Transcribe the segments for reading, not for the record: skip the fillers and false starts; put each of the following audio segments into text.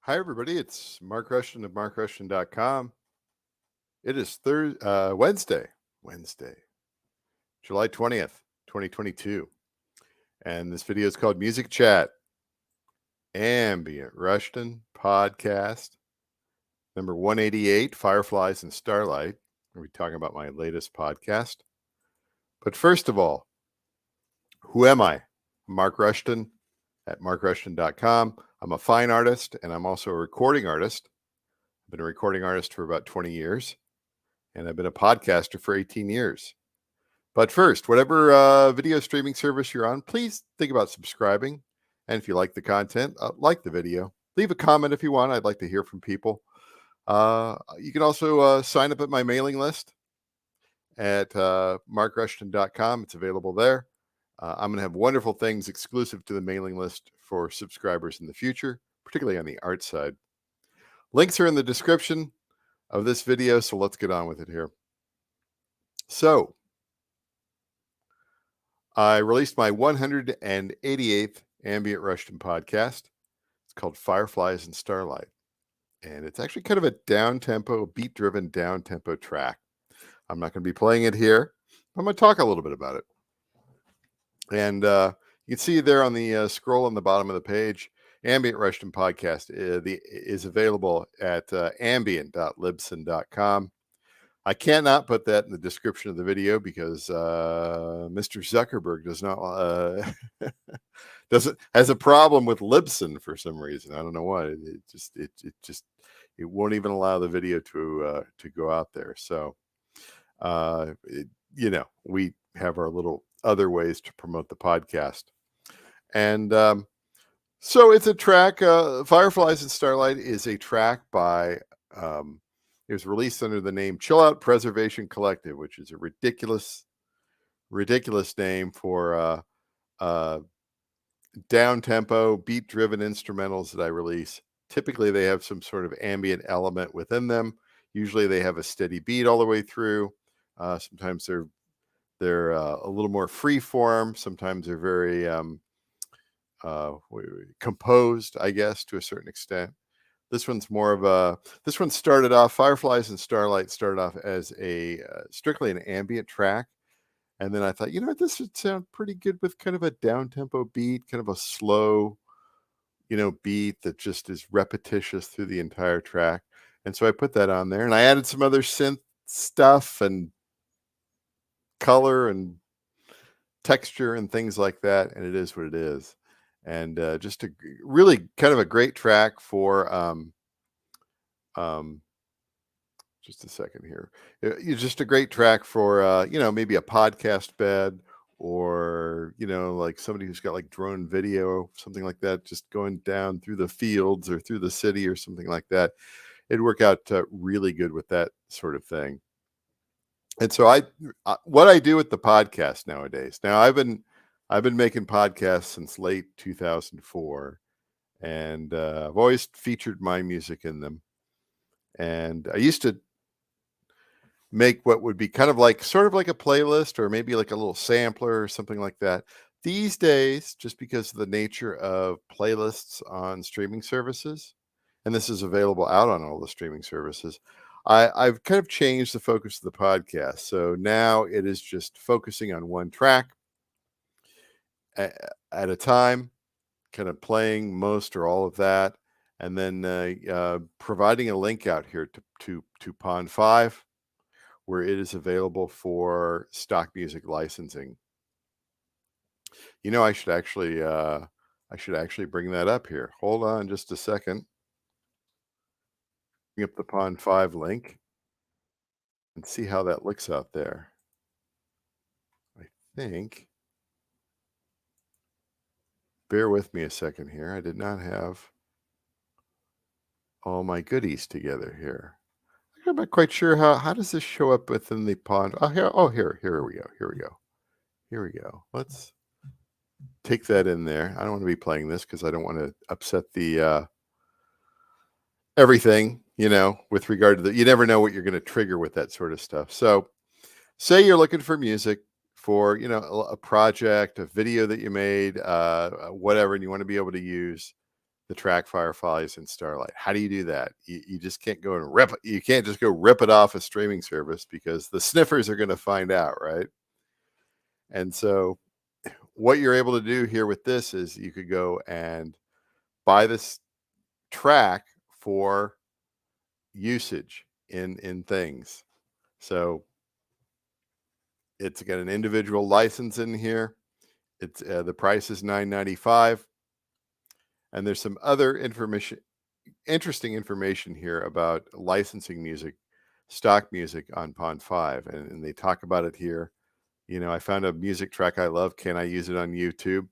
Hi, everybody. It's Mark Rushton of markrushton.com. It is Wednesday, July 20th, 2022. And this video is called Music Chat, Ambient Rushton Podcast, number 188, Fireflies and Starlight. We'll be talking about my latest podcast. But first of all, who am I? Mark Rushton at markrushton.com. I'm a fine artist, and I'm also a recording artist. I've been a recording artist for about 20 years, and I've been a podcaster for 18 years. But first, whatever video streaming service you're on, please think about subscribing. And if you like the content, like the video. Leave a comment if you want. I'd like to hear from people. You can also sign up at my mailing list at markrushton.com. It's available there. I'm going to have wonderful things exclusive to the mailing list for subscribers in the future, particularly on the art side. Links are in the description of this video, so let's get on with it here. So, I released my 188th Ambient Rushton podcast. It's called Fireflies and Starlight, and it's actually kind of a down-tempo, beat-driven down-tempo track. I'm not going to be playing it here. I'm going to talk a little bit about it. And you can see there on the scroll on the bottom of the page, Ambient Rushton Podcast is available at ambient.libsyn.com. I cannot put that in the description of the video because Mr. Zuckerberg has a problem with Libsyn for some reason. I don't know why. It won't even allow the video to go out there. So we have our little other ways to promote the podcast. And so it's a track, Fireflies and Starlight is a track by, it was released under the name Chillout Preservation Collective, which is a ridiculous name for down-tempo, beat-driven instrumentals that I release. Typically, they have some sort of ambient element within them. Usually, they have a steady beat all the way through. Sometimes they're a little more free form. Sometimes they're very composed, I guess, to a certain extent. This one's more of this one started off, Fireflies and Starlight started off as a strictly an ambient track. And then I thought, this would sound pretty good with kind of a down-tempo beat, kind of a slow, beat that just is repetitious through the entire track. And so I put that on there, and I added some other synth stuff and color and texture and things like that, and it is what it is. And just a really kind of a great track for just a second here. Just a great track for maybe a podcast bed, or like somebody who's got like drone video, something like that, just going down through the fields or through the city or something like that. It'd work out really good with that sort of thing. And so what I do with the podcast nowadays. Now I've been making podcasts since late 2004, and I've always featured my music in them. And I used to make what would be kind of like sort of like a playlist, or maybe like a little sampler or something like that. These days, just because of the nature of playlists on streaming services, and this is available out on all the streaming services, I've kind of changed the focus of the podcast. So now it is just focusing on one track at a time, kind of playing most or all of that, and then providing a link out here to Pond 5, where it is available for stock music licensing. I should actually bring that up here. Hold on just a second. Bring up the Pond 5 link and see how that looks out there. I think. Bear with me a second here. I did not have all my goodies together here. I'm not quite sure how does this show up within the Pond. Here we go. Let's take that in there. I don't want to be playing this because I don't want to upset the everything, with regard to you never know what you're going to trigger with that sort of stuff. So say you're looking for music for, a project, a video that you made, whatever, and you want to be able to use the track Fireflies and Starlight. How do you do that? You just can't go and rip it. You can't just go rip it off a streaming service because the sniffers are going to find out, right? And so what you're able to do here with this is you could go and buy this track for usage in things. So it's got an individual license in here. It's the price is $9.95, and there's some other interesting information here about licensing music, stock music on Pond 5, and they talk about it here. You know, I found a music track I love. Can I use it on YouTube?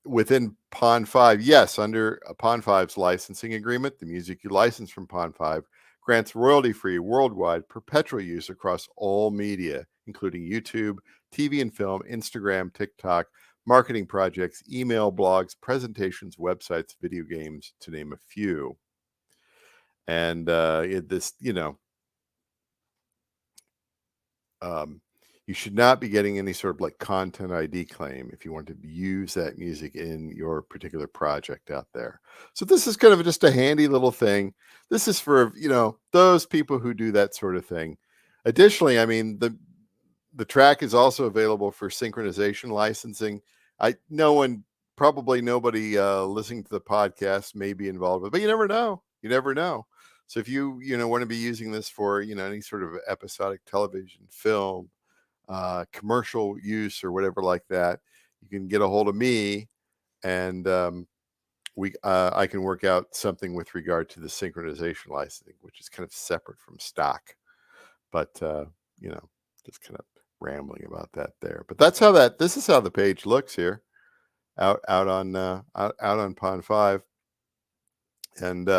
Within Pond 5, yes, under Pond 5's licensing agreement, the music you license from Pond 5 grants royalty-free worldwide perpetual use across all media, including YouTube, TV and film, Instagram, TikTok, marketing projects, email, blogs, presentations, websites, video games, to name a few. And this, you should not be getting any sort of like content ID claim if you want to use that music in your particular project out there. So this is kind of just a handy little thing. This is for, those people who do that sort of thing. Additionally, I mean, the track is also available for synchronization licensing. Probably nobody listening to the podcast may be involved with, but you never know. You never know. So if you want to be using this for, any sort of episodic television, film, commercial use or whatever like that, you can get a hold of me, and I can work out something with regard to the synchronization licensing, which is kind of separate from stock. But just kind of rambling about that there. But this is how the page looks here, out on Pond 5, and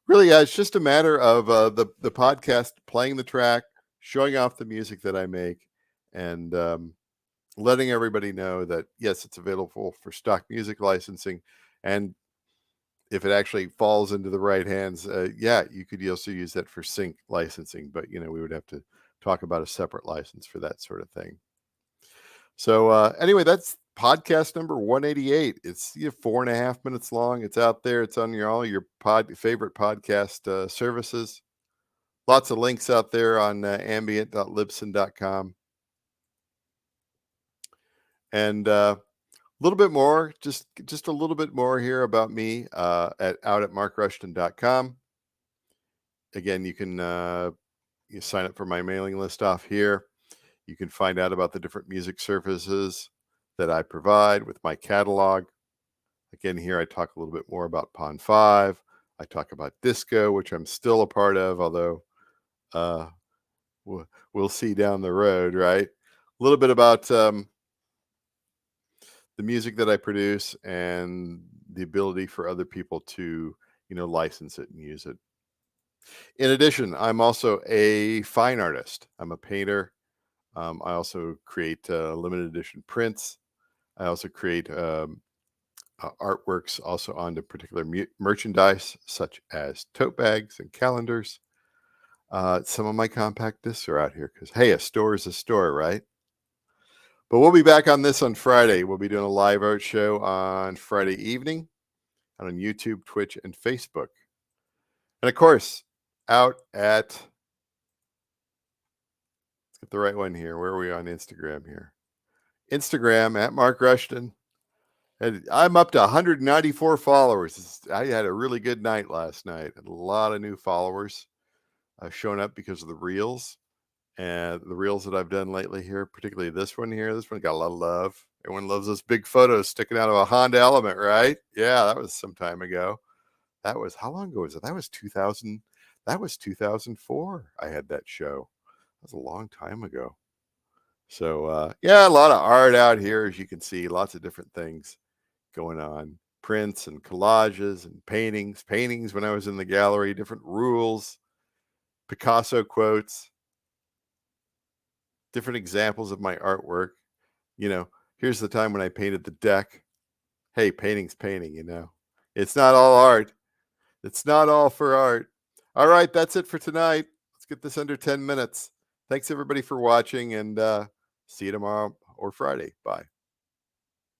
really, it's just a matter of the podcast playing the track, showing off the music that I make, and letting everybody know that, yes, it's available for stock music licensing. And if it actually falls into the right hands, you could also use that for sync licensing. But, we would have to talk about a separate license for that sort of thing. So anyway, that's podcast number 188. It's 4.5 minutes long. It's out there. It's on all your favorite podcast services. Lots of links out there on ambient.libsyn.com. And a little bit more, just a little bit more here about me out at markrushton.com. Again, you can you sign up for my mailing list off here. You can find out about the different music services that I provide with my catalog. Again, here I talk a little bit more about Pond 5. I talk about disco, which I'm still a part of, although we'll see down the road, right? A little bit about the music that I produce and the ability for other people to, license it and use it. In addition, I'm also a fine artist. I'm a painter. I also create limited edition prints. I also create artworks also onto particular merchandise, such as tote bags and calendars. Some of my compact discs are out here because, hey, a store is a store, right? But we'll be back on this on Friday. We'll be doing a live art show on Friday evening on YouTube, Twitch, and Facebook. And of course, out at, let's get the right one here. Where are we on Instagram here? Instagram at Mark Rushton. And I'm up to 194 followers. I had a really good night last night. A lot of new followers shown up because of the reels. And the reels that I've done lately here, particularly this one here, this one got a lot of love. Everyone loves those big photos sticking out of a Honda Element, right? Yeah, that was some time ago. That was, how long ago was it? That was 2000. That was 2004. I had that show. That was a long time ago. So, a lot of art out here, as you can see, lots of different things going on. Prints and collages and paintings when I was in the gallery, different rules, Picasso quotes, different examples of my artwork. Here's the time when I painted the deck. Hey, painting's painting, It's not all art. It's not all for art. All right, that's it for tonight. Let's get this under 10 minutes. Thanks, everybody, for watching, and see you tomorrow or Friday. Bye.